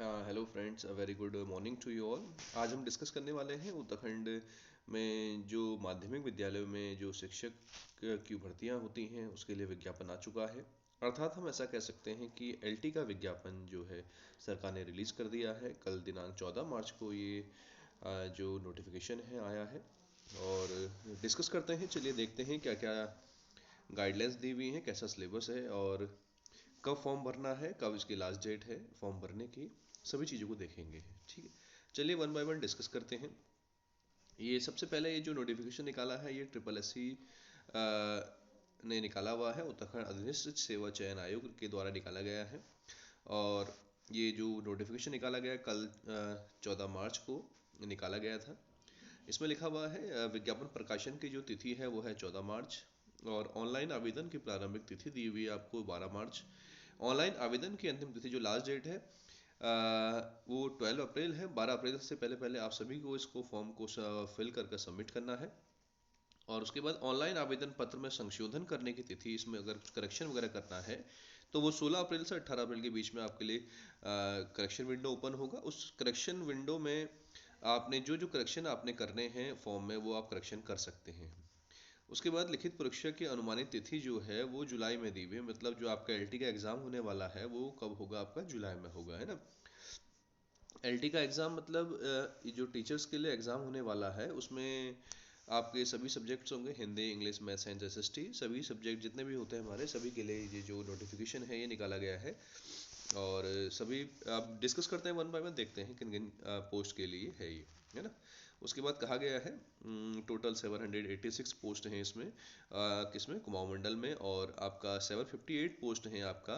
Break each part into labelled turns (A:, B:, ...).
A: हाँ, hello friends, a very good morning to you all. आज हम डिस्कस करने वाले हैं उत्तराखंड में जो माध्यमिक विद्यालयों में जो शिक्षक की भर्तियां होती हैं उसके लिए विज्ञापन आ चुका है। अर्थात हम ऐसा कह सकते हैं कि एलटी का विज्ञापन जो है सरकार ने रिलीज़ कर दिया है। कल दिनांक 14 मार्च को ये जो नोटिफिकेशन है आया है। और डिस्कस करते हैं, चलिए देखते हैं क्या क्या गाइडलाइंस दी हुई हैं, कैसा सिलेबस है और कब फॉर्म भरना है, कब इसकी लास्ट डेट है फॉर्म भरने की। सभी चीज़ों को देखेंगे। ठीक है, चलिए वन बाय वन डिस्कस करते हैं। ये सबसे पहले ये जो नोटिफिकेशन निकाला है ये ट्रिपल एस सी ने निकाला हुआ है, उत्तराखंड अधीनस्थ सेवा चयन आयोग के द्वारा निकाला गया है। और ये जो नोटिफिकेशन निकाला गया कल 14 मार्च को निकाला गया था। इसमें लिखा हुआ है विज्ञापन प्रकाशन की जो तिथि है वो है 14 मार्च। और ऑनलाइन आवेदन की प्रारंभिक तिथि दी हुई है आपको 12 मार्च। ऑनलाइन आवेदन की अंतिम तिथि जो लास्ट डेट है वो 12 अप्रैल है। 12 अप्रैल से पहले पहले आप सभी को इसको फॉर्म को फिल करके सबमिट करना है। और उसके बाद ऑनलाइन आवेदन पत्र में संशोधन करने की तिथि, इसमें अगर करेक्शन वगैरह करना है तो वो 16 अप्रैल से 18 अप्रैल के बीच में आपके लिए करेक्शन विंडो ओपन होगा। उस करेक्शन विंडो में आपने जो जो करेक्शन आपने करने हैं फॉर्म में वो आप करेक्शन कर सकते हैं। उसके बाद लिखित परीक्षा की अनुमानित तिथि जो है वो जुलाई में दी हुई है। मतलब जो आपका एलटी का एग्ज़ाम होने वाला है वो कब होगा, आपका जुलाई में होगा, है ना। एलटी का एग्ज़ाम मतलब ये जो टीचर्स के लिए एग्ज़ाम होने वाला है उसमें आपके सभी सब्जेक्ट्स होंगे, Hindi, English, math, science, SST, सभी सब्जेक्ट जितने भी होते हैं हमारे सभी के लिए ये जो नोटिफिकेशन है ये निकाला गया है। और सभी आप डिस्कस करते हैं वन बाय वन, देखते हैं किन किन पोस्ट के लिए है ये, है ना। उसके बाद कहा गया है टोटल 786 पोस्ट हैं इसमें, किसमें, कुमाऊं मंडल में। और आपका 758 पोस्ट हैं आपका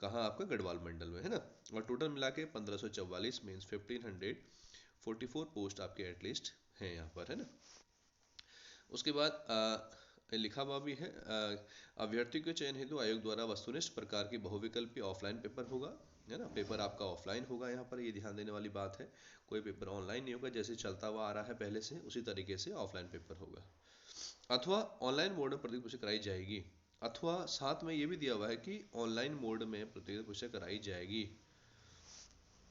A: कहाँ, आपका गढ़वाल मंडल में, है ना। और टोटल मिला के 1544 मीन्स 1544 पोस्ट आपके एटलीस्ट हैं यहाँ पर, है ना। उसके बाद लिखा हुआ भी है अभ्यर्थी के चयन हेतु आयोग द्वारा वस्तुनिष्ठ प्रकार की बहुविकल्पीय ऑफलाइन पेपर होगा, है ना। पेपर आपका ऑफलाइन होगा, यहाँ पर ये ध्यान देने वाली बात है। कोई पेपर ऑनलाइन नहीं होगा, जैसे चलता हुआ आ रहा है पहले से उसी तरीके से ऑफलाइन पेपर होगा। अथवा ऑनलाइन मोड में प्रतियोगिता परीक्षा कराई जाएगी। अथवा साथ में ये भी दिया हुआ है कि ऑनलाइन मोड में प्रतियोगिता परीक्षा कराई जाएगी।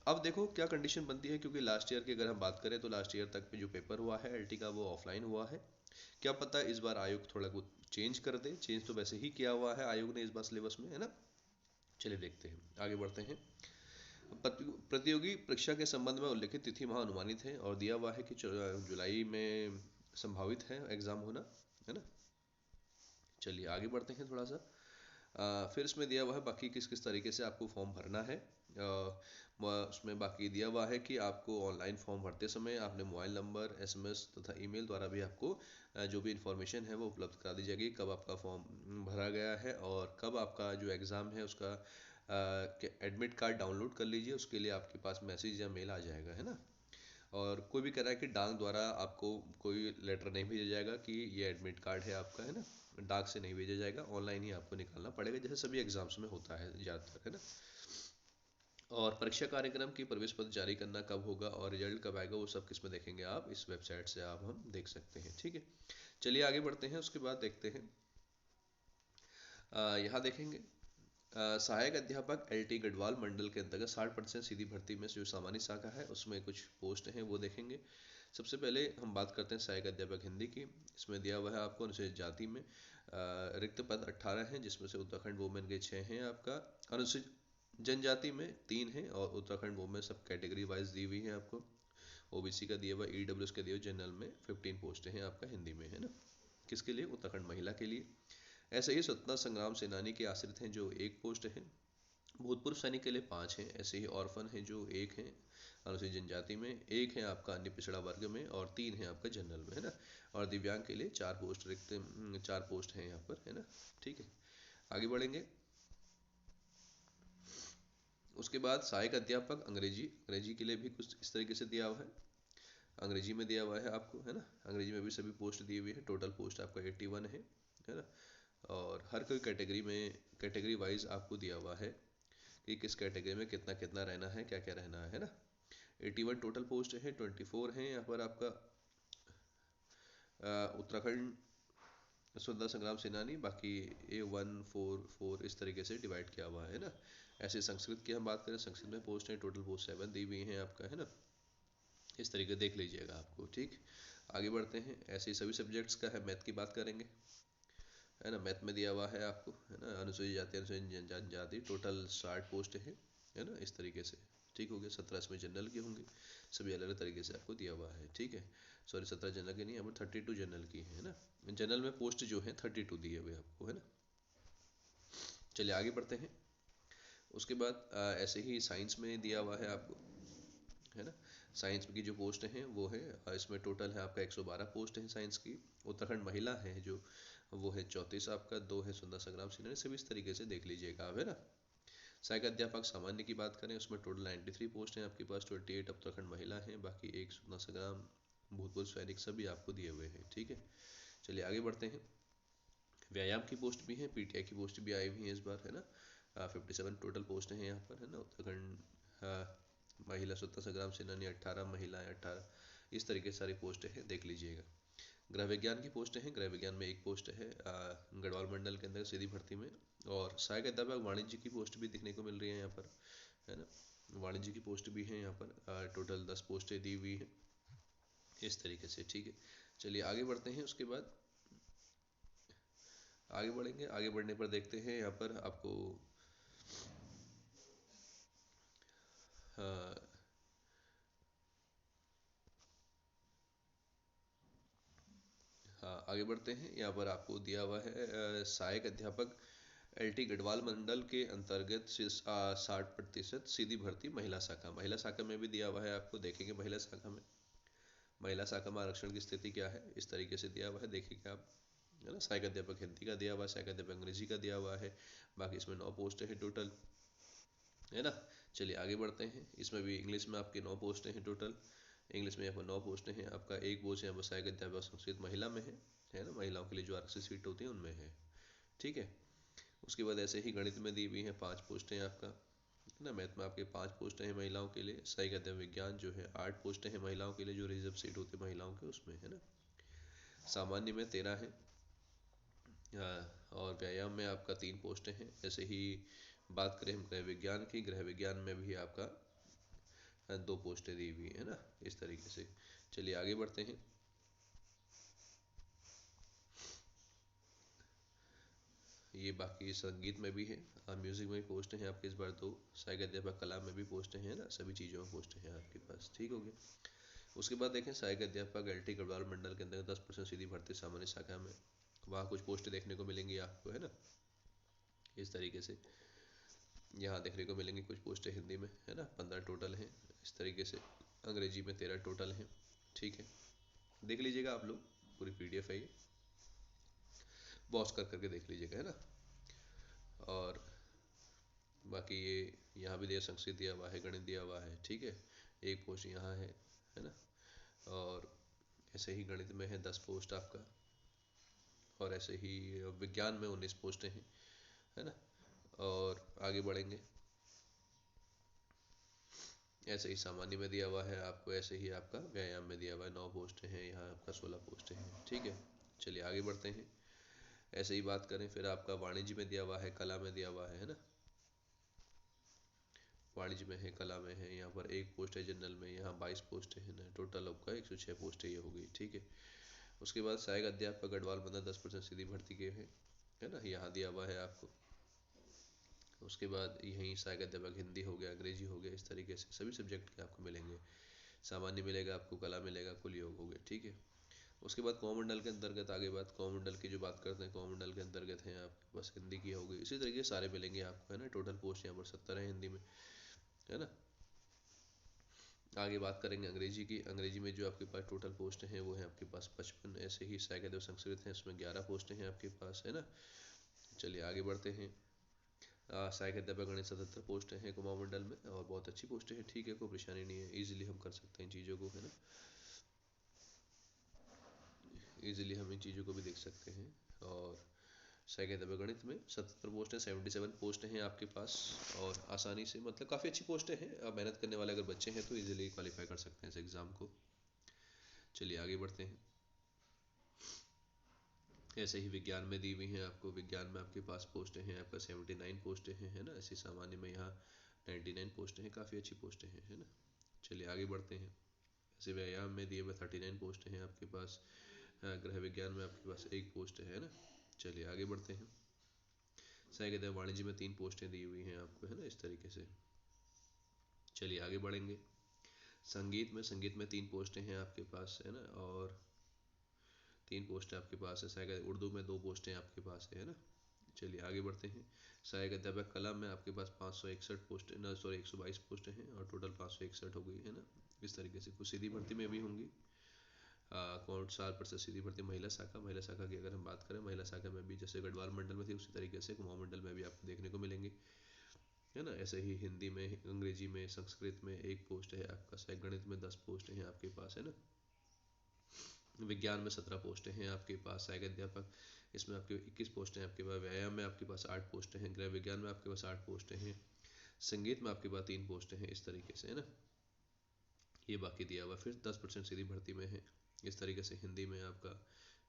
A: अब देखो क्या कंडीशन बनती है, क्योंकि लास्ट ईयर की अगर हम बात करें तो लास्ट ईयर तक जो पेपर हुआ है एलटी का वो ऑफलाइन हुआ है। क्या पता इस बार आयोग थोड़ा कुछ चेंज कर दे, चेंज तो वैसे ही किया हुआ है आयोग ने इस बार सिलेबस में, है ना। चलिए देखते हैं, आगे बढ़ते हैं। प्रतियोगी परीक्षा के संबंध में उल्लिखित तिथि वहाँ अनुमानित है और दिया हुआ है कि जुलाई में संभावित है एग्जाम होना, है ना। चलिए आगे बढ़ते हैं थोड़ा सा। फिर इसमें दिया हुआ है बाकी किस किस तरीके से आपको फॉर्म भरना है। उसमें बाकी दिया हुआ है कि आपको ऑनलाइन फॉर्म भरते समय आपने मोबाइल नंबर, एसएमएस तथा ईमेल द्वारा भी आपको जो भी इंफॉर्मेशन है वो उपलब्ध करा दी जाएगी, कब आपका फॉर्म भरा गया है और कब आपका जो एग्ज़ाम है उसका एडमिट कार्ड डाउनलोड कर लीजिए, उसके लिए आपके पास मैसेज या मेल आ जाएगा, है ना। और कोई भी कह रहा है कि डाक द्वारा आपको कोई लेटर नहीं भेजा जाएगा कि ये एडमिट कार्ड है आपका, है ना। डाक से नहीं भेजा जाएगा, ऑनलाइन ही आपको निकालना पड़ेगा, जैसे सभी एग्जाम्स में होता है ज़्यादातर, है ना। और परीक्षा कार्यक्रम की प्रवेश पत्र जारी करना कब होगा और रिजल्ट कब आएगा वो सब किस में देखेंगे, आप इस वेबसाइट से आप हम देख सकते हैं, ठीक है। चलिए आगे बढ़ते हैं, उसके बाद देखते हैं यहाँ देखेंगे सहायक अध्यापक एलटी गढ़वाल मंडल के अंतर्गत 60% सीधी भर्ती में जो सामान्य शाखा है उसमें कुछ पोस्ट हैं वो देखेंगे। सबसे पहले हम बात करते हैं सहायक अध्यापक हिंदी की। इसमें दिया हुआ है आपको अनुसूचित जाति में रिक्त पद 18 हैं, जिसमें से उत्तराखंड वुमेन के 6 हैं आपका, अनुसूचित जनजाति में 3 हैं और उत्तराखंड वुमेन सब कैटेगरी वाइज दी हुई है आपको। ओबीसी का दिया हुआ, ईडब्ल्यूएस का दिया हुआ, जनरल में 15 पोस्टें हैं आपका हिंदी में, है ना। किसके लिए, उत्तराखंड महिला के लिए। ऐसे ही स्वतंत्रता संग्राम सेनानी के आश्रित हैं जो 1 पोस्ट है, भूतपूर्व सैनिक के लिए 5 हैं, ऐसे ही ऑर्फन है जो 1 है अनुसूचित जनजाति में, 1 है आपका अन्य पिछड़ा वर्ग में और 3 है आपका जनरल में, है ना। और दिव्यांग के लिए 4 पोस्ट रिक्त, 4 पोस्ट हैं यहाँ पर, है ना। ठीक है, आगे बढ़ेंगे। उसके बाद सहायक अध्यापक अंग्रेजी, अंग्रेजी के लिए भी कुछ इस तरीके से दिया हुआ है, अंग्रेजी में दिया हुआ है आपको, है ना। अंग्रेजी में भी सभी पोस्ट दी हुई है, टोटल पोस्ट आपका 81 है ना। और हर कोई कैटेगरी में कैटेगरी वाइज आपको दिया हुआ है कि किस कैटेगरी में कितना कितना रहना है, क्या क्या रहना है ना। 81 टोटल पोस्ट है, 24 हैं यहाँ पर आपका उत्तराखंड स्वतंत्रता संग्राम सेनानी, बाकी A1, 4, 4 इस तरीके से डिवाइड किया हुआ है ना। ऐसे संस्कृत की हम बात करें, संस्कृत में पोस्ट है टोटल पोस्ट 7 दी हुई हैं आपका, है ना। इस तरीके देख लीजिएगा आपको, ठीक। आगे बढ़ते हैं, ऐसे ही सभी सब्जेक्ट्स का है। मैथ की बात करेंगे, है ना। मैथ में दिया हुआ है आपको, है ना, अनुसूचित जाति अनुसूचित जनजाति टोटल 60 पोस्ट है ना, इस तरीके से, ठीक हो गया। 17 इसमें जनरल की होंगी, सभी अलग अलग तरीके से आपको दिया हुआ है, ठीक है। सॉरी 17 जनरल की नहीं, यहाँ पर 32 जनरल की है ना। जनरल में पोस्ट जो है 32 दिए हुए आपको, है ना। चलिए आगे बढ़ते हैं। उसके बाद ऐसे ही साइंस में दिया हुआ है आपको, है ना। साइंस की जो पोस्ट हैं वो है इसमें टोटल है आपका 112 पोस्ट है साइंस की। उत्तराखंड महिला है जो, वो है 34 आपका, 2 है स्वतंत्रता संग्राम सेनानी, सभी इस तरीके से देख लीजिएगा आप, है ना। सहायक अध्यापक सामान्य की बात करें, उसमें टोटल 93 पोस्ट हैं आपके पास, 28 उत्तराखंड महिला हैं, बाकी एक स्वतंत्रता संग्राम भूतपूर्व सैनिक सभी आपको दिए हुए हैं, ठीक है। चलिए आगे बढ़ते हैं। व्यायाम की पोस्ट भी है, पीटीआई की पोस्ट भी आई हुई है इस बार, है ना। 57 टोटल पोस्ट हैं यहाँ पर, है ना। उत्तराखंड महिला स्वतंत्रता संग्राम सेनानी 18 महिलाएं 18, इस तरीके से सारी पोस्ट हैं, देख लीजिएगा। गृह विज्ञान की पोस्ट हैं, गृह विज्ञान में एक पोस्ट है गढ़वाल मंडल के अंदर सीधी भर्ती में। और सहायक अध्यापक वाणिज्य की पोस्ट भी देखने को मिल रही है यहाँ पर, है ना। वाणिज्य की पोस्ट भी है यहाँ पर, टोटल 10 पोस्टें दी हुई हैं इस तरीके से, ठीक है। चलिए आगे बढ़ते हैं। उसके बाद आगे बढ़ेंगे, आगे बढ़ने पर देखते हैं यहाँ पर आपको हाँ, हाँ आगे बढ़ते हैं। यहाँ पर आपको दिया हुआ है सहायक अध्यापक एलटी गढ़वाल मंडल के अंतर्गत 60% सीधी भर्ती महिला शाखा, महिला शाखा में भी दिया हुआ है आपको, देखेंगे महिला शाखा में, महिला शाखा में आरक्षण की स्थिति क्या है, इस तरीके से दिया हुआ है, देखिएगा आप, है ना। सहायक अध्यापक हिंदी का दिया हुआ है, सहायक अध्यापक अंग्रेजी का दिया हुआ है, बाकी इसमें 9 पोस्ट है टोटल, है ना। चलिए आगे बढ़ते हैं। इसमें भी इंग्लिश में आपके 9 पोस्टें हैं टोटल, इंग्लिश में यहाँ पर 9 पोस्टें हैं आपका, एक पोस्ट यहाँ पर सहायक अध्यापक संस्कृत महिला में है ना, महिलाओं के लिए जो आरक्षित सीट होती है उनमें है, ठीक है। उसके बाद ऐसे ही गणित में दी हुई है 5 पोस्टें आपका, है ना। मैथ में आपके 5 पोस्टें हैं महिलाओं के लिए, सहायक अध्ययन विज्ञान जो है 8 पोस्टें हैं महिलाओं के लिए, जो रिजर्व सीट होती है महिलाओं के उसमें, है ना। सामान्य में 13 है, और व्यायाम में आपका 3 पोस्टें हैं। ऐसे ही बात करें हम गृह विज्ञान की, गृह विज्ञान में भी आपका 2 पोस्टें दी हुई है ना, इस तरीके से। चलिए आगे बढ़ते हैं। ये बाकी संगीत में भी है, म्यूजिक में भी पोस्ट हैं आपके इस बार 2, सहायक अध्यापक कला में भी पोस्ट हैं ना, सभी चीज़ों में पोस्ट हैं आपके पास, ठीक हो गया। उसके बाद देखें सहायक अध्यापक एलटी गढ़वाल मंडल के अंदर 10% सीधी भर्ती सामान्य शाखा में, वहाँ कुछ पोस्ट देखने को मिलेंगी आपको, है ना, इस तरीके से। यहाँ देखने को मिलेंगी कुछ पोस्टें हिंदी में, है ना, 15 टोटल हैं इस तरीके से, अंग्रेजी में 13 टोटल हैं, ठीक है। देख लीजिएगा आप लोग, पूरी पीडीएफ है ये, पॉज कर करके देख लीजिएगा, है ना। और बाकी ये यहाँ भी दिया, संस्कृत दिया हुआ है, गणित दिया हुआ है, ठीक है, एक पोस्ट यहाँ है ना। और ऐसे ही गणित में है 10 पोस्ट आपका, और ऐसे ही विज्ञान में 19 पोस्टें हैं, है ना। और आगे बढ़ेंगे, ऐसे ही सामान्य में दिया हुआ है आपको, ऐसे ही आपका व्यायाम में दिया हुआ है 9 पोस्टें हैं, यहाँ आपका 16 पोस्टें हैं, ठीक है। चलिए आगे बढ़ते हैं। ऐसे ही बात करें फिर आपका वाणिज्य में दिया हुआ है, कला में दिया हुआ है ना, वाणिज्य में है, कला में है, यहाँ पर एक पोस्ट है, जनरल में यहाँ 22 पोस्ट है ना, टोटल आपका 106 पोस्ट ये हो गई, ठीक है। उसके बाद सहायक अध्यापक गढ़वाल बंदा 10% सीधी भर्ती के है ना, यहाँ दिया हुआ है आपको। उसके बाद यहीं सहायक अध्यापक हिंदी हो गया, अंग्रेजी हो गया, इस तरीके से सभी सब्जेक्ट के आपको मिलेंगे, सामान्य मिलेगा आपको, कला मिलेगा, कुल योग हो गया, ठीक है। उसके बाद कौमंडल के अंतर्गत आगे बात, कौमंडल की जो बात करते हैं, कौमंडल के अंतर्गत हैं आपके पास हिंदी की होगी, इसी तरीके सारे मिलेंगे आपको, है ना। टोटल पोस्ट यहाँ पर 70 है हिंदी में, है ना। आगे बात करेंगे अंग्रेजी की, अंग्रेजी में जो आपके पास टोटल पोस्ट हैं वो है आपके पास 55, ऐसे ही सहायक अध्यापक संस्कृत है, उसमें 11 पोस्टें हैं आपके पास, है ना। चलिए आगे बढ़ते हैं। सहायक अध्यापक गणित 77 पोस्टें हैं कुमाऊं मंडल में, और बहुत अच्छी पोस्टें हैं, ठीक है, कोई परेशानी नहीं है, ईजिली हम कर सकते हैं इन चीज़ों को, है ना, ईजिली हम इन चीज़ों को भी देख सकते हैं। और सहायक अध्यापक गणित में 77 पोस्ट हैं, 77 पोस्ट हैं आपके पास, और आसानी से, मतलब काफ़ी अच्छी पोस्टें हैं, अब मेहनत करने वाले अगर बच्चे हैं तो ईजिली क्वालिफाई कर सकते हैं इस एग्ज़ाम को। चलिए आगे बढ़ते हैं। ऐसे ही विज्ञान में दी हुई हैं आपको। विज्ञान में आपके पास पोस्टें हैं आपका 79 पोस्टें हैं, है ना। ऐसे सामान्य में यहाँ 99 पोस्टें हैं, काफ़ी अच्छी पोस्टें हैं, है ना। चलिए आगे बढ़ते हैं। ऐसे व्यायाम में दिए हुए 39 पोस्टें हैं आपके पास। गृह विज्ञान में आपके पास एक पोस्ट है ना। चलिए आगे बढ़ते हैं। कहते हैं वाणिज्य में 3 पोस्टें दी हुई हैं आपको, है ना, इस तरीके से। चलिए आगे बढ़ेंगे। संगीत में 3 पोस्टें हैं आपके पास, है ना। और 3 पोस्टें आपके पास है। सहायक उर्दू में 2 पोस्टें आपके पास है ना। चलिए आगे बढ़ते हैं। सहायक अध्यापक कला में आपके पास 561 पोस्टें न सॉरी 122 पोस्टें हैं और टोटल 561 हो गई, है ना। इस तरीके से कुछ सीधी भर्ती में भी होंगी। कौन 4% सीधी भर्ती महिला शाखा की अगर हम बात करें, महिला शाखा में भी जैसे गढ़वाल मंडल में थी उसी तरीके से कुमाऊं मंडल में भी आपको देखने को मिलेंगे, है ना। ऐसे ही हिंदी में, अंग्रेजी में, संस्कृत में 1 पोस्ट है आपका। सहायक गणित में 10 पोस्ट हैं आपके पास, है ना। विज्ञान में 17 पोस्टें हैं आपके पास। सहायक अध्यापक इसमें आपके 21 पोस्टें हैं आपके पास। व्यायाम में आपके पास 8 पोस्टें हैं। गृह विज्ञान में आपके पास 8 पोस्टें हैं। संगीत में आपके पास 3 पोस्टें हैं, इस तरीके से, है ना। ये बाकी दिया हुआ। फिर 10% सीधी भर्ती में है, इस तरीके से। हिंदी में आपका,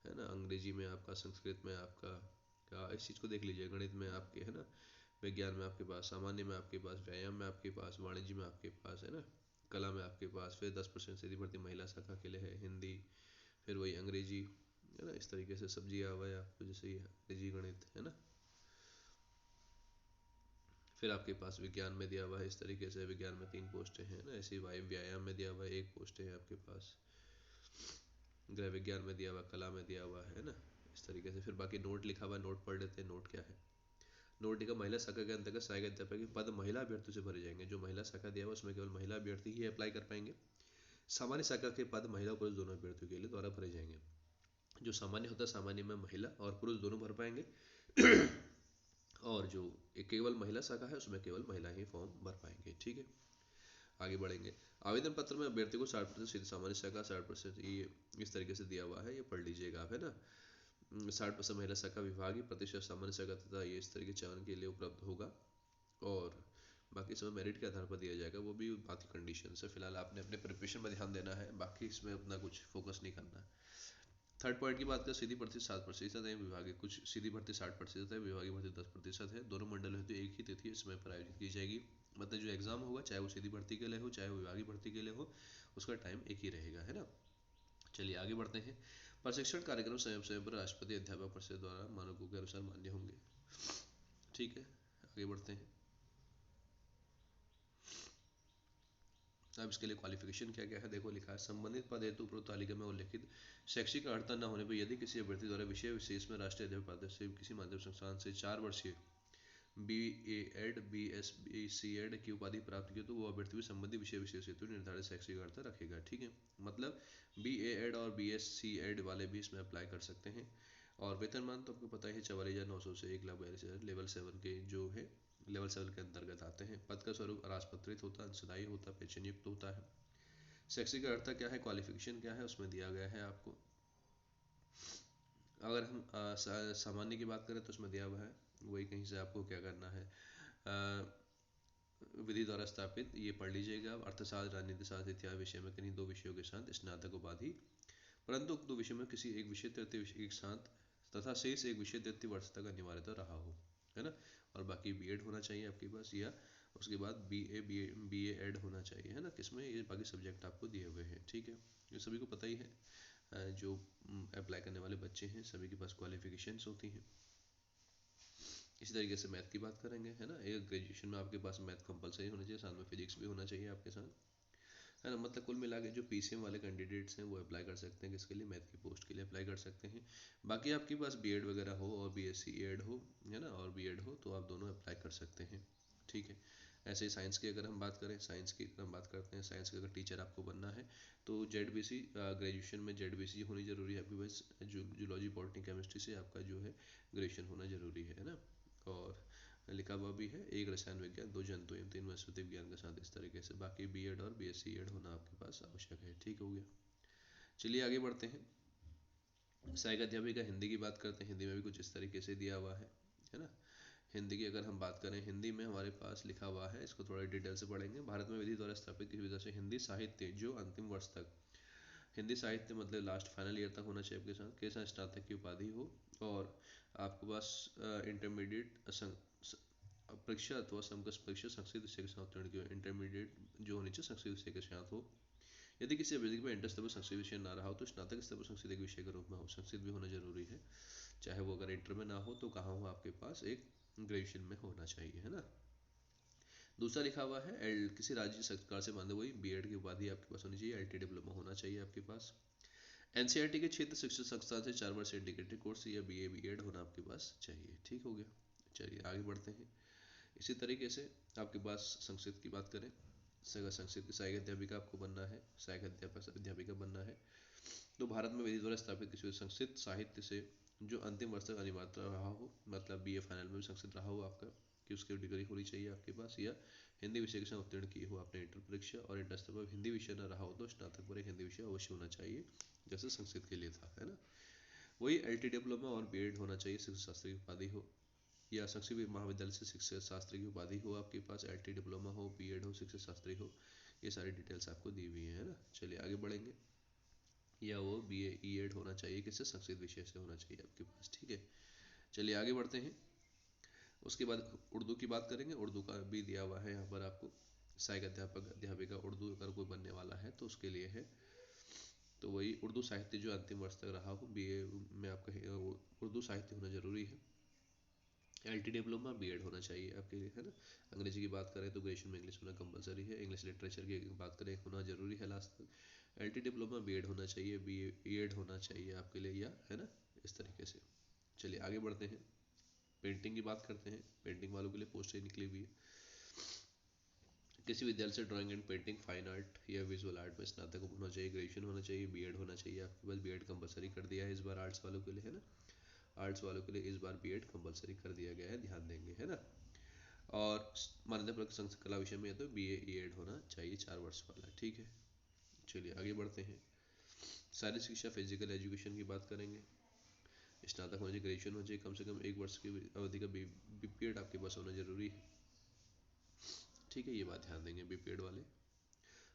A: है ना, अंग्रेजी में आपका, संस्कृत में आपका, इस चीज़ को देख लीजिए। गणित में आपके, है ना, विज्ञान में आपके पास, सामान्य में आपके पास, व्यायाम में आपके पास, वाणिज्य में आपके पास, है ना, कला में आपके पास। फिर 10% सीधी भर्ती महिला शाखा के लिए है, हिंदी, फिर वही अंग्रेजी, है ना। इस तरीके से सब दिया हुआ है आपको, जैसे ये अंग्रेजी, गणित, है ना। फिर आपके पास विज्ञान में दिया हुआ है इस तरीके से। विज्ञान में 3 पोस्टें हैं ना। ऐसे ही व्यायाम में दिया हुआ है 1 पोस्ट है आपके पास। गृह विज्ञान में दिया हुआ, कला में दिया हुआ है ना, इस तरीके से। फिर बाकी नोट लिखा हुआ है, नोट पढ़ लेते हैं। नोट क्या है? नोट लिखा, महिला शाखा के अंतर्गत सहायक अध्यापक के पद महिला अभ्यर्थियों से भरे जाएंगे। जो महिला शाखा दिया हुआ उसमें केवल महिला अभ्यर्थी ही अप्लाई कर पाएंगे। सामान्य शाखा के पद महिला और पुरुष दोनों अभ्यर्थियों के लिए द्वारा भरे जाएंगे। जो सामान्य होता है, सामान्य में महिला और पुरुष दोनों भर पाएंगे। और जो केवल महिला शाखा है उसमें केवल महिला ही फॉर्म भर पाएंगे, ठीक है। आगे बढ़ेंगे। आवेदन पत्र में अभ्यर्थी को 60% सामान्य शाखा, 60% ये इस तरीके से दिया हुआ है, ये पढ़ लीजिएगा आप, है ना। 60% महिला शाखा विभागीय, प्रतिशत सामान्य शाखा तथा ये इस तरीके चयन के लिए उपलब्ध होगा। और बाकी इसमें मेरिट के आधार पर दिया जाएगा, वो भी बाकी कंडीशन है। फिलहाल आपने अपने प्रिपरेशन में ध्यान देना है, बाकी इसमें उतना कुछ फोकस नहीं करना है। थर्ड पॉइंट की बात करें, सीधी भर्ती 7% है, विभागीय कुछ सीधी भर्ती 60% है, विभागीय भर्ती 10% है। दोनों मंडल हेतु एक ही तिथि इसमें पर आयोजित की जाएगी। मतलब जो एग्जाम होगा, चाहे वो सीधी भर्ती के लिए हो चाहे वो विभागीय भर्ती के लिए हो, उसका टाइम एक ही रहेगा, है ना। चलिए आगे बढ़ते हैं। प्रशिक्षण कार्यक्रम स्वयं स्वयं पर राष्ट्रपति अध्यापक परिषद द्वारा मानकों के अनुसार मान्य होंगे, ठीक है। आगे बढ़ते हैं। अब इसके लिए क्वालिफिकेशन क्या क्या है, देखो लिखा है। संबंधित पद हेतु उपरोक्त तालिका में उल्लिखित शैक्षिक अर्हता न होने पर यदि किसी अभ्यर्थी द्वारा विषय विशेष में राष्ट्रीय अध्यापक पद से किसी माध्यमिक संस्थान से 4 वर्षीय BA.Ed BSc.Ed की उपाधि प्राप्त की तो वो अभ्यर्थी भी संबंधित विषय विशेष हेतु निर्धारित शैक्षिक अर्हता रखेगा, ठीक है। मतलब BA.Ed और BSc.Ed वाले भी इसमें अप्लाई कर सकते हैं। और वेतनमान तो आपको पता ही है, 44,900 से 1,42,000 लेवल 7 के जो है, लेवल 7 के अंतर्गत आते हैं। पद का स्वरूप अराजपत्रित होता है, अंशदायी होता है, पेंशन युक्त होता है। शैक्षिक अर्हता क्या है, क्वालिफिकेशन क्या है, उसमें दिया गया है आपको। अगर हम सामान्य की बात करें तो उसमें दिया हुआ है, वही कहीं से आपको क्या करना है, विधि द्वारा स्थापित, ये पढ़ लीजिएगा। अर्थशास्त्र, राजनीति शास्त्र इत्यादि विषय में किन्हीं 2 विषयों के साथ स्नातक उपाधि, परंतु उक्त 2 विषयों में किसी एक विषय तृतीय विषय के साथ तथा शेष एक विषय तृतीय वर्ष तक अनिवार्यता रहा हो, है ना। और बाकी B.Ed होना चाहिए आपके पास, या उसके बाद BA.Ed होना चाहिए, है ना। किसमें, ये बाकी सब्जेक्ट आपको दिए हुए हैं, ठीक है। ये सभी को पता ही है, जो अप्लाई करने वाले बच्चे हैं सभी के पास क्वालिफिकेशंस होती हैं। इसी तरीके से मैथ की बात करेंगे, है ना। एक ग्रेजुएशन में आपके पास मैथ कंपलसरी होना चाहिए, साथ में फिजिक्स भी होना चाहिए आपके साथ, है ना। मतलब कुल मिला के जो PCM वाले कैंडिडेट्स हैं वो अप्लाई कर सकते हैं, किसके लिए, मैथ की पोस्ट के लिए अप्लाई कर सकते हैं। बाकी आपके पास B.Ed वगैरह हो और BSc.Ed हो, है ना, और B.Ed हो तो आप दोनों अप्लाई कर सकते हैं, ठीक है। ऐसे ही साइंस की अगर हम बात करें, साइंस की अगर हम बात करते हैं, साइंस का अगर टीचर आपको बनना है तो ZBC, ग्रेजुएशन में ZBC होनी जरूरी है आपके पास। जूलॉजी, बॉटनी, केमिस्ट्री से आपका जो है ग्रेजुएशन होना जरूरी है ना। और लिखा हुआ भी है, 1 रसायन विज्ञान, 2 जंतु एवं 3 वनस्पति विज्ञान के साथ, इस तरीके से। बाकी B.Ed और BSc.Ed होना आपके पास आवश्यक है, ठीक हो गया। चलिए आगे बढ़ते हैं। सहायक अध्यापिका हिंदी की बात करते हैं। हिंदी में भी कुछ इस तरीके से दिया हुआ है ना। हिंदी की अगर हम बात करें, हिंदी में हमारे पास लिखा हुआ है, इसको थोड़ा डिटेल से पढ़ेंगे। भारत में विधि द्वारा स्थापित किसी विधा से हिंदी साहित्य जो अंतिम वर्ष तक हिंदी साहित्य मतलब लास्ट फाइनल ईयर तक होना चाहिए आपके साथ के साथ स्नातक की उपाधि हो, और आपके पास इंटरमीडिएट परीक्षा अथवा समकक्ष परीक्षा संस्कृत विषय के साथ उत्तीर्ण की हो। इंटरमीडिएट जो होनी चाहिए संस्कृत विषय के साथ हो। यदि किसी अभ्यर्थी में इंटर स्तर पर संस्कृत विषय ना रहा हो तो स्नातक स्तर पर संस्कृत एक विषय के रूप में हो। संस्कृत भी होना जरूरी है, चाहे वो अगर इंटर में ना हो तो कहाँ हो आपके पास एक ग्रेजुएशन में होना चाहिए, है ना। दूसरा लिखा हुआ है किसी राज्य सरकार से मान्य हुई बीएड की उपाधि आपके पास होनी चाहिए। एलटी डिप्लोमा होना चाहिए आपके पास। एनसीईआरटी के क्षेत्र शिक्षण संस्थान से 4 वर्ष इंटीग्रेटेड कोर्स या बीए बीएड होना आपके पास चाहिए। ठीक हो गया। चलिए आगे बढ़ते हैं। इसी तरीके से आपके पास संस्कृत की बात करें, संस्कृत की सहायक अध्यापिका आपको बनना है, सहायक अध्यापिका बनना है तो भारत में विधि द्वारा स्थापित किसी संस्कृत साहित्य से जो अंतिम वर्ष तक अनिवार्य रहा हो, मतलब बीए फाइनल में भी संस्कृत रहा हो आपका, कि उसकी डिग्री होनी चाहिए आपके पास, या हिंदी विषय के साथ उत्तीर्ण की हो आपने इंटर परीक्षा, और इंटर स्तर पर हिंदी विषय न रहा हो तो स्नातक पर एक हिंदी विषय अवश्य होना चाहिए जैसे संस्कृत के लिए था, है ना। वही एलटी डिप्लोमा और बीएड होना चाहिए, शिक्षा शास्त्री की उपाधि हो, या संस्कृत महाविद्यालय से शिक्षा शास्त्री की उपाधि हो आपके पास, एलटी डिप्लोमा हो, बीएड हो, शिक्षा शास्त्री हो, ये सारी डिटेल्स आपको दी हुई है ना। चलिए आगे बढ़ेंगे। या वो बीए ईएड होना चाहिए, किससे संस्कृत विषय से होना चाहिए आपके पास। ठीक है, चलिए आगे बढ़ते हैं। उसके बाद उर्दू की बात करेंगे। उर्दू का भी दिया हुआ है यहाँ पर आपको। सहायक अध्यापक अध्यापिका उर्दू अगर कोई बनने वाला है तो उसके लिए है, तो वही उर्दू साहित्य जो अंतिम वर्ष तक रहा हो बीए में आपका उर्दू साहित्य होना जरूरी है। एलटी डिप्लोमा बीएड होना चाहिए आपके लिए, है ना। अंग्रेजी की बात करें तो ग्रेजुएशन में इंग्लिश होना कंपलसरी है। इंग्लिश लिटरेचर की बात करें होना जरूरी है लास्ट तक। एलटी डिप्लोमा बीएड होना चाहिए, बीएड होना चाहिए आपके लिए, या है ना, इस तरीके से। चलिए आगे बढ़ते हैं। पेंटिंग की बात करते हैं। पेंटिंग वालों के लिए पोस्टें निकली हुई है। किसी विद्यालय से drawing and painting, fine art या विजुअल आर्ट में स्नातक होना चाहिए, ग्रेजुएशन होना चाहिए, बीएड होना चाहिए आपके पास। बीएड कंपलसरी कर दिया है इस बार आर्ट्स वालों के लिए, है ना। आर्ट्स वालों के लिए इस बार बीएड कंपलसरी कर दिया गया है, ध्यान देंगे, है ना। और मान्यता प्राप्त संस्कृत कला विषय में है तो बीए ईएड होना चाहिए 4 वर्ष वाला। ठीक है, चलिए आगे बढ़ते हैं। शारीरिक शिक्षा फिजिकल एजुकेशन की बात करेंगे। स्नातक होना चाहिए, ग्रेजुएशन होना चाहिए, कम से कम 1 वर्ष की अवधि का बीपीएड आपके पास होना जरूरी है। ठीक है, ये बात ध्यान देंगे बीपीएड वाले।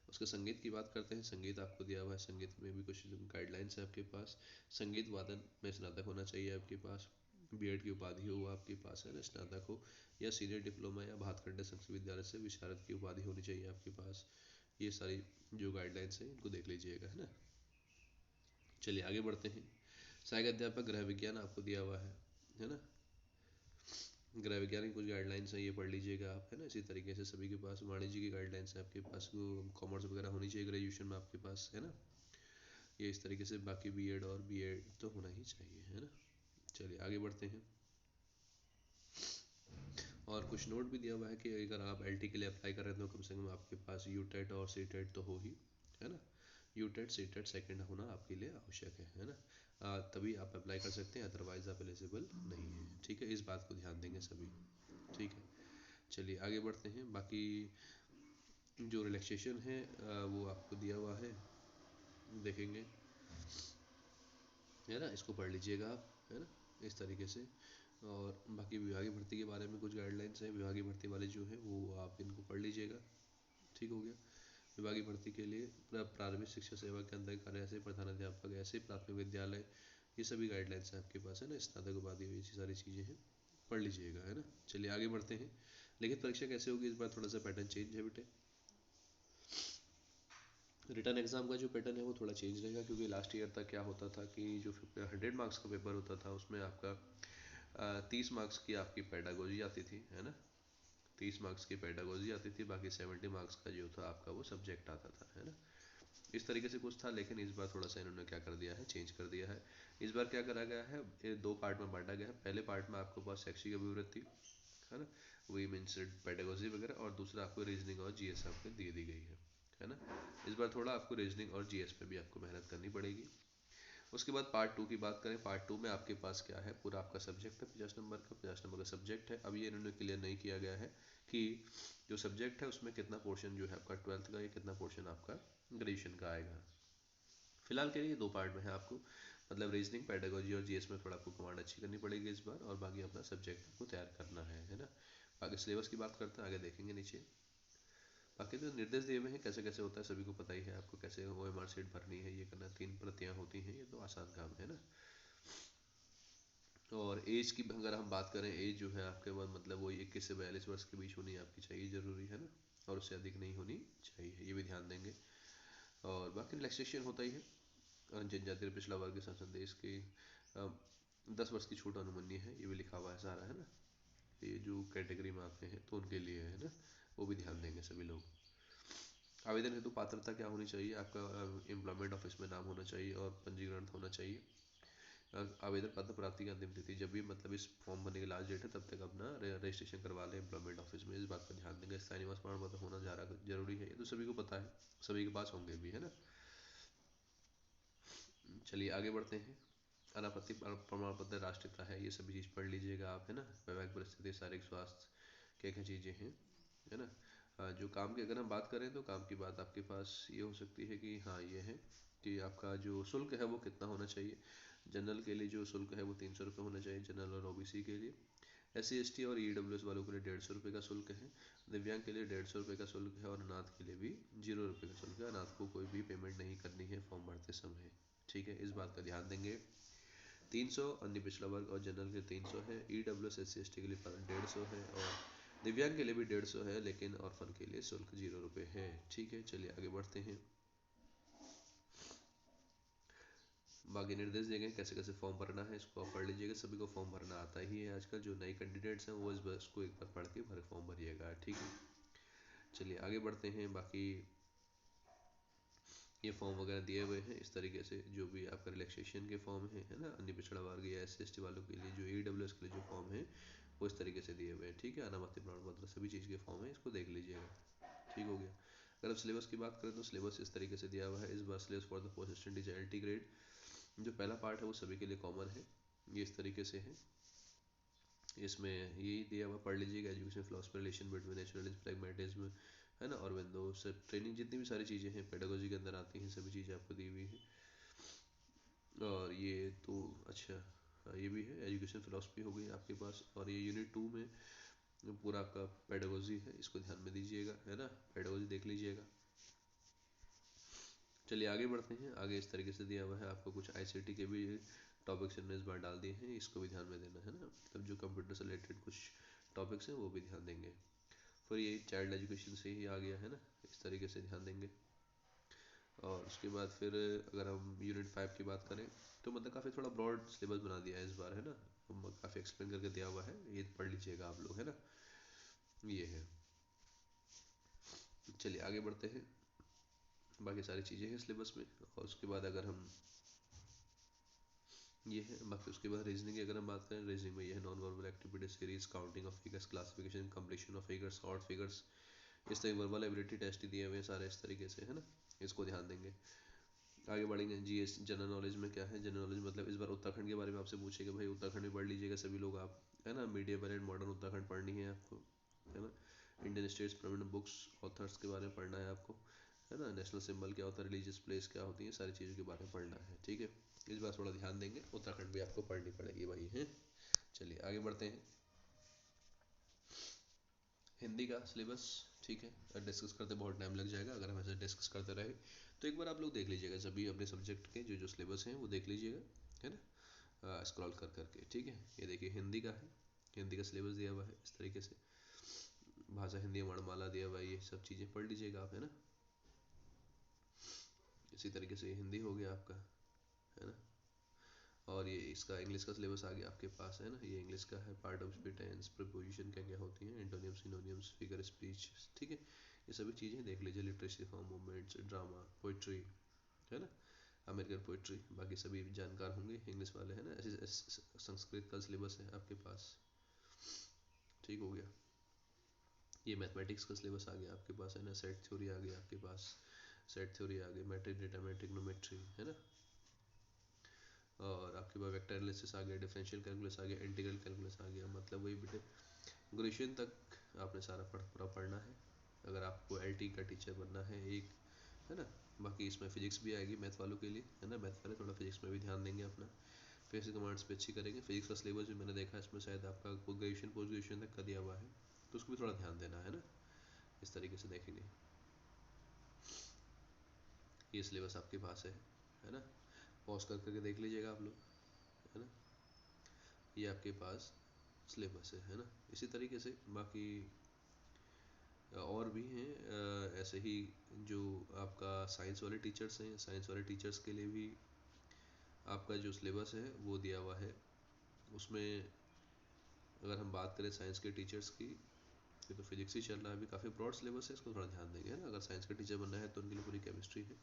A: उसके संगीत की बात करते हैं। संगीत आपको दिया हुआ है, संगीत में भी कुछ गाइडलाइंस है आपके पास। संगीत वादन में स्नातक होना चाहिए आपके पास, बीएड की उपाधि हो आपके पास, है ना, स्नातक हो, या सीनियर डिप्लोमा या भातखंडे संस्कृत विद्यालय से विशारद की उपाधि होनी चाहिए आपके पास। ये सारी जो गाइडलाइंस है इनको देख लीजिएगा, है ना। चलिए आगे बढ़ते हैं। सहायक अध्यापक गृह विज्ञान आपको दिया हुआ है ना। गृह विज्ञान की कुछ गाइडलाइंस है, ये पढ़ लीजिएगा आप, है ना। इसी तरीके से सभी के पास वाणिज्य की गाइडलाइंस है आपके पास, वो कॉमर्स वगैरह होनी चाहिए ग्रेजुएशन में आपके पास, है ना। ये इस तरीके से बाकी बीएड और बीएड तो होना ही चाहिए, है ना। चलिए आगे बढ़ते हैं। और कुछ नोट भी दिया हुआ है कि अगर आप एलटी के लिए अप्लाई कर रहे हैं तो कम से कम आपके पास यूटेट और सीटेट तो हो ही, है ना। यूटेट सीटेट सेकंड होना आपके लिए आवश्यक है ना। तभी आप अप्लाई कर सकते हैं, अदरवाइज आप एलिजिबल नहीं है। ठीक है, इस बात को ध्यान देंगे सभी। ठीक है, चलिए आगे बढ़ते हैं। बाकी जो रिलैक्सेशन है वो आपको दिया हुआ है, देखेंगे, है ना। इसको पढ़ लीजिएगा आप, है ना, इस तरीके से। और बाकी विभागीय भर्ती के बारे में कुछ गाइडलाइंस है, विभागीय भर्ती वाले जो है वो आप इनको पढ़ लीजिएगा। ठीक हो गया। विभागीय भर्ती के लिए प्रारंभिक शिक्षा सेवा के अंदर कार्य ऐसे प्रधानाध्यापक, ऐसे प्राथमिक विद्यालय, ये सभी गाइडलाइंस है आपके पास, है ना। स्नातक उपाधि, ये सारी चीज़ें हैं, पढ़ लीजिएगा, है ना। चलिए आगे बढ़ते हैं। लिखित परीक्षा कैसे होगी, इस बार थोड़ा सा पैटर्न चेंज है बेटे। रिटर्न एग्जाम का जो पैटर्न है वो थोड़ा चेंज रहेगा, क्योंकि लास्ट ईयर तक क्या होता था कि जो 100 मार्क्स का पेपर होता था उसमें आपका 30 मार्क्स की आपकी पेडागोजी आती थी, है ना। 30 मार्क्स की पेडागोजी आती थी, बाकी 70 मार्क्स का जो था आपका वो सब्जेक्ट आता था, है ना। इस तरीके से कुछ था, लेकिन इस बार थोड़ा सा इन्होंने क्या कर दिया है, चेंज कर दिया है। इस बार क्या करा गया है, ये 2 पार्ट में बांटा गया है। पहले पार्ट में आपको पास शैक्षिक अभिवृत्ति, है ना, वही मीन्स पेडागोजी वगैरह, और दूसरा आपको रीजनिंग और जीएस आपको दे दी गई है ना। इस बार थोड़ा आपको रीजनिंग और जीएस पे भी आपको मेहनत करनी पड़ेगी। उसके बाद पार्ट 2 की बात करें। पार्ट 2 में आपके पास क्या है, पूरा आपका सब्जेक्ट है 50 नंबर का, 50 नंबर का सब्जेक्ट है। अब ये इन्होंने क्लियर नहीं किया गया है कि जो सब्जेक्ट है उसमें कितना पोर्शन जो है आपका 12th का, या कितना पोर्शन आपका ग्रेजुएशन का आएगा। फिलहाल के लिए 2 पार्ट में है आपको, मतलब रीजनिंग, पेडागोजी और जीएस में थोड़ा आपको कमांड अच्छी करनी पड़ेगी इस बार, और बाकी अपना सब्जेक्ट आपको तैयार करना है ना। बाकी सिलेबस की बात करते हैं, आगे देखेंगे नीचे। बाकी तो निर्देश दिए हुए हैं कैसे कैसे होता है, सभी को पता ही है आपको कैसे OMR शीट भरनी है, ये करना, 3 प्रतियां होती हैं, ये तो आसान काम है ना। और एज की अगर हम बात करें, एज जो है आपके पास मतलब वो 21 से 42 वर्ष के बीच होनी आपकी चाहिए, जरूरी है ना, और उससे अधिक नहीं होनी चाहिए, ये भी ध्यान देंगे। और बाकी रिलैक्सेशन होता ही है, जनजातीय पिछड़ा वर्ग संसद देश के 10 वर्ष की छूट अनुमन्य है, ये भी लिखा हुआ है सारा, है ना। ये जो कैटेगरी में आते हैं तो उनके लिए है ना, वो भी ध्यान देंगे सभी लोग। आवेदन हेतु पात्रता क्या होनी चाहिए, आपका एम्प्लॉयमेंट ऑफिस में नाम होना चाहिए और पंजीकरण होना चाहिए। आवेदन पत्र प्राप्ति की अंतिम तिथि, जब भी मतलब इस फॉर्म भरने की लास्ट डेट है तब तक अपना रजिस्ट्रेशन करवा लें एम्प्लॉयमेंट ऑफिस में, इस बात पर ध्यान देंगे। स्थायी निवास प्रमाण पत्र होना जरूरी है, ये तो सभी को पता है, सभी के पास होंगे भी, है ना। चलिए आगे बढ़ते हैं। अनापत्ति प्रमाण पत्र, राष्ट्रीयता है, ये सभी चीज़ पढ़ लीजिएगा आप, है ना। वैवाहिक परिस्थिति, शारीरिक स्वास्थ्य, क्या क्या चीज़ें हैं, है ना। जो काम की अगर हम बात करें तो काम की बात आपके पास ये हो सकती है कि हाँ ये है कि आपका जो शुल्क है वो कितना होना चाहिए। जनरल के लिए जो शुल्क है वो 300 रुपये होना चाहिए, जनरल और OBC के लिए। SC ST और EWS वालों के लिए 150 रुपये का शुल्क है। दिव्यांग के लिए 150 रुपये का शुल्क है, और अनाथ के लिए भी 0 रुपये का शुल्क है। अनाथ को कोई भी पेमेंट नहीं करनी है फॉर्म भरते समय, ठीक है, इस बात का ध्यान देंगे। 300 अन्य पिछड़ा वर्ग और जनरल के 300 है, EWS SC ST के लिए 150 है, और दिव्यांग के लिए भी 150 है, लेकिन ऑर्फन के लिए शुल्क 0 रुपये है, ठीक है। चलिए आगे बढ़ते हैं। बाकी निर्देश दिए गए कैसे कैसे फॉर्म भरना है, इसको आप पढ़ लीजिएगा, सभी को फॉर्म भरना आता ही है आजकल, जो नए कैंडिडेट्स हैं वो इस बस को एक बार पढ़ के फॉर्म भरिएगा, ठीक है। चलिए आगे बढ़ते हैं। बाकी ये फॉर्म वगैरह दिए हुए हैं इस तरीके से, जो भी आपका रिलैक्सेशन के फॉर्म है ना, अन्य पिछड़ा वर्ग या SC ST वालों के लिए, जो EWS के लिए जो फॉर्म है वो इस तरीके से दिए हुए हैं, ठीक है। अनामति प्रमाण पत्र, सभी चीज़ के फॉर्म है, इसको देख लीजिएगा, ठीक हो गया। अगर आप सिलेबस की बात करें तो सिलेबस इस तरीके से दिया हुआ है इस बार। Syllabus for the post assistant is LT grade, जो पहला पार्ट है वो सभी के लिए कॉमन है, ये इस तरीके से है। इसमें यही दिया हुआ, पढ़ लीजिएगा। Education philosophy, relation between naturalism, pragmatism, है ना, और विंडो से ट्रेनिंग, जितनी भी सारी चीज़ें हैं पेडागोजी के अंदर आती हैं, सभी चीज़ें आपको दी हुई है। और ये तो अच्छा, ये भी है, एजुकेशन फिलोसफी हो गई आपके पास, और ये यूनिट 2 में पूरा आपका पेडागोजी है, इसको ध्यान में दीजिएगा, है ना, पेडागोजी देख लीजिएगा। चलिए आगे बढ़ते हैं। आगे इस तरीके से दिया हुआ है आपको, कुछ ICT के भी टॉपिक्स इन्होंने इस बार डाल दिए हैं, इसको भी ध्यान में देना है ना, मतलब जो कंप्यूटर से रिलेटेड कुछ टॉपिक्स हैं वो भी ध्यान देंगे। फिर ये चाइल्ड एजुकेशन से ही आ गया है ना, इस तरीके से ध्यान देंगे। और उसके बाद फिर अगर हम यूनिट 5 की बात करें तो मतलब काफ़ी थोड़ा ब्रॉड सिलेबस बना दिया है इस बार, है ना, काफ़ी एक्सप्लेन करके दिया हुआ है, ये पढ़ लीजिएगा आप लोग, है ना, ये है। चलिए आगे बढ़ते हैं। बाकी सारी चीज़ें हैं सिलेबस में, और उसके बाद अगर हम ये है, बाकी उसके बाद रीजनिंग की अगर हम बात करें, रीजनिंग में ये है non verbal activity series, counting of figures, classification, completion of figures, short figures, इस तरह वर्बल एबिलिटी टेस्ट दिए हुए हैं सारे इस तरीके से, है ना, इसको ध्यान देंगे। आगे बढ़ेंगे। GS जनरल नॉलेज में क्या है, जनरल नॉलेज मतलब इस बार उत्तराखंड के बारे में आपसे पूछेगा, भाई उत्तराखंड में पढ़ लीजिएगा सभी लोग आप, है ना, मीडिएवल एंड मॉडर्न उत्तराखंड पढ़नी है आपको, है ना। Indian states prominent books authors के बारे में पढ़ना है आपको, है ना। नेशनल सिंबल क्या होता है, रिलीजियस प्लेस क्या होती है, सारी चीज़ों के बारे में पढ़ना है, ठीक है। इस बार थोड़ा ध्यान देंगे, उत्तराखंड भी आपको पढ़नी पड़ेगी भाई, है। चलिए आगे बढ़ते हैं। हिंदी का सिलेबस, ठीक है, डिस्कस करते बहुत टाइम लग जाएगा अगर हम ऐसे डिस्कस करते रहे, तो एक बार आप लोग देख लीजिएगा सभी अपने सब्जेक्ट के जो जो सिलेबस हैं वो देख लीजिएगा, है ना, स्क्रॉल कर करके, ठीक है। ये देखिए हिंदी का है, हिंदी का सिलेबस दिया हुआ है इस तरीके से, भाषा हिंदी वर्णमाला दिया हुआ है, ये सब चीज़ें पढ़ लीजिएगा आप, है ना। इसी तरीके से ये हिंदी हो गया आपका, है ना। और ये इसका इंग्लिश का सिलेबस आ गया आपके पास, है ना, ये इंग्लिश का है। Part of speech, tense, preposition क्या क्या होती हैं, एंटोनिम्स, सिनोनिम्स, फिगर स्पीच, ठीक है, ये सभी चीज़ें देख लीजिए। Literacy, form, movements, drama, poetry, है ना, अमेरिकन पोइट्री, बाकी सभी जानकार होंगे इंग्लिश वाले, है ना। ऐसे संस्कृत का सिलेबस है आपके पास, ठीक हो गया। ये मैथमेटिक्स का सिलेबस आ गया आपके पास, है ना। सेट थ्योरी आ गया आपके पास, सेट थ्योरी आ गई, मैट्रिक, डेटा मैट्रिक, ट्रिग्नोमेट्री, है ना। और आपके पास वेक्टर एनालिसिस आ गया, डिफरेंशियल कैलकुलस आ गया, इंटीग्रल कैलकुलस आ गया, मतलब वही बेटे ग्रेजुएशन तक आपने सारा पूरा पढ़ना है अगर आपको LT का टीचर बनना है एक, है ना। बाकी इसमें फिजिक्स भी आएगी मैथ वालों के लिए, है ना, मैथ वाले थोड़ा फिजिक्स में भी ध्यान देंगे अपना, फिजिक्स कमांड्स पे अच्छी करेंगे। फिजिक्स का सिलेबस भी मैंने देखा इसमें शायद आपका ग्रेजुएशन पोस्ट ग्रेजुएशन तक का दिया हुआ है, तो उसको भी थोड़ा ध्यान देना है ना, इस तरीके से देखेंगे। ये सिलेबस आपके पास है ना, पॉज कर करके देख लीजिएगा आप लोग, है ना। ये आपके पास सिलेबस है ना। इसी तरीके से बाकी और भी हैं ऐसे ही, जो आपका साइंस वाले टीचर्स हैं, साइंस वाले टीचर्स के लिए भी आपका जो सिलेबस है वो दिया हुआ है। उसमें अगर हम बात करें साइंस के टीचर्स की, ये तो फिजिक्स ही चल रहा है अभी, काफ़ी ब्रॉड सिलेबस है, इसको थोड़ा ध्यान देंगे, है ना। अगर साइंस का टीचर बनना है तो उनके लिए पूरी केमिस्ट्री है,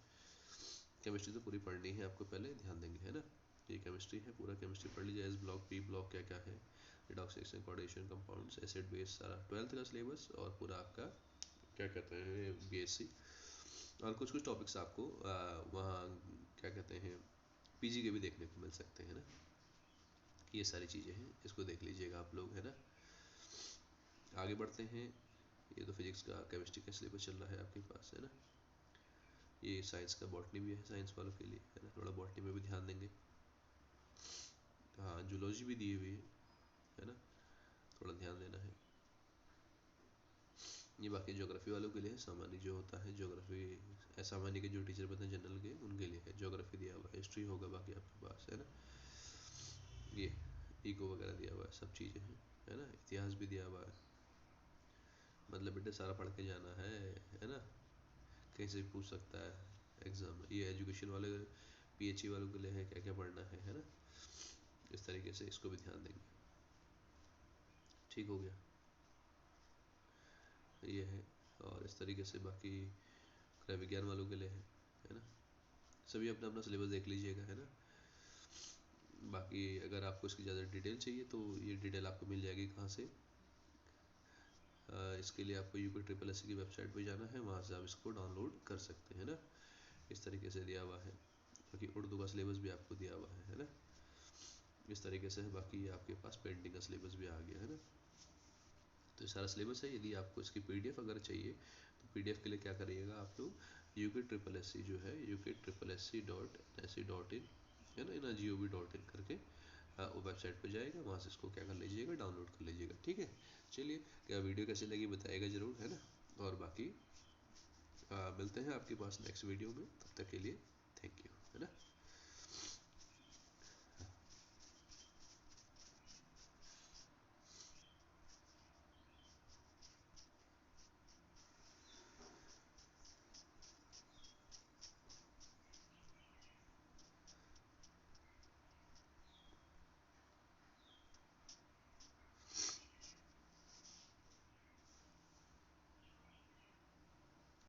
A: केमिस्ट्री तो पूरी पढ़नी है आपको, पहले ध्यान देंगे, है ना। ये केमिस्ट्री है, पूरा केमिस्ट्री पढ़ लीजिए, एस ब्लॉक, पी ब्लॉक क्या क्या है, रिडॉक्सेशन, कोऑर्डिनेशन, कंपाउंड्स, एसिड बेस, सारा 12th का सिलेबस, और पूरा आपका क्या कहते हैं बीएससी, और कुछ कुछ टॉपिक्स आपको वहाँ क्या कहते हैं पीजी के भी देखने को मिल सकते हैं ना। ये सारी चीज़ें हैं, इसको देख लीजिएगा आप लोग, है ना। आगे बढ़ते हैं। ये तो फिजिक्स का केमिस्ट्री का सिलेबस चल रहा है आपके पास, है ना। ये साइंस का बॉटनी भी है साइंस वालों के लिए, है ना, थोड़ा बॉटनी में भी ध्यान देंगे। हाँ, जूलॉजी भी दी हुई है ना, थोड़ा ध्यान देना है। ये बाकी ज्योग्राफी वालों के लिए है, सामान्य जो होता है ज्योग्राफी, सामान्य के जो टीचर बनते हैं जनरल के, उनके लिए है। ज्योग्राफी दिया हुआ है, हिस्ट्री होगा बाकी आपके पास, है ना। ये इको वगैरह दिया हुआ है, सब चीज़ें हैं, है ना। इतिहास भी दिया हुआ है, मतलब बेटे सारा पढ़ के जाना है ना, कहीं से भी पूछ सकता है एग्जाम में। ये एजुकेशन वाले पीएचई वालों के लिए है, क्या क्या पढ़ना है ना। इस तरीके से इसको भी ध्यान देंगे। ठीक हो गया, ये है। और इस तरीके से बाकी गृह विज्ञान वालों के लिए है ना। सभी अपना अपना सिलेबस देख लीजिएगा, है ना। बाकी अगर आपको इसकी ज़्यादा डिटेल चाहिए तो ये डिटेल आपको मिल जाएगी कहाँ से, इसके लिए आपको यूपी ट्रिपल एस की वेबसाइट पे जाना है, वहाँ से आप इसको डाउनलोड कर सकते हैं ना। इस तरीके से दिया हुआ है। बाकी उर्दू का सिलेबस भी आपको दिया हुआ है ना। इस तरीके से बाकी आपके पास पेंटिंग का सिलेबस भी आ गया, है ना। तो ये सारा सिलेबस है। यदि आपको इसकी पीडीएफ अगर चाहिए तो पीडीएफ के लिए क्या करिएगा आप लोग, UK SSC जो है UK SSC.NIC.in, है ना, GOV.in करके वो वेबसाइट पर जाएगा, वहाँ से इसको क्या कर लीजिएगा, डाउनलोड कर लीजिएगा। ठीक है, चलिए, क्या वीडियो कैसी लगी बताइएगा ज़रूर, है ना। और बाकी मिलते हैं आपके पास नेक्स्ट वीडियो में, तब तक के लिए थैंक यू, है ना।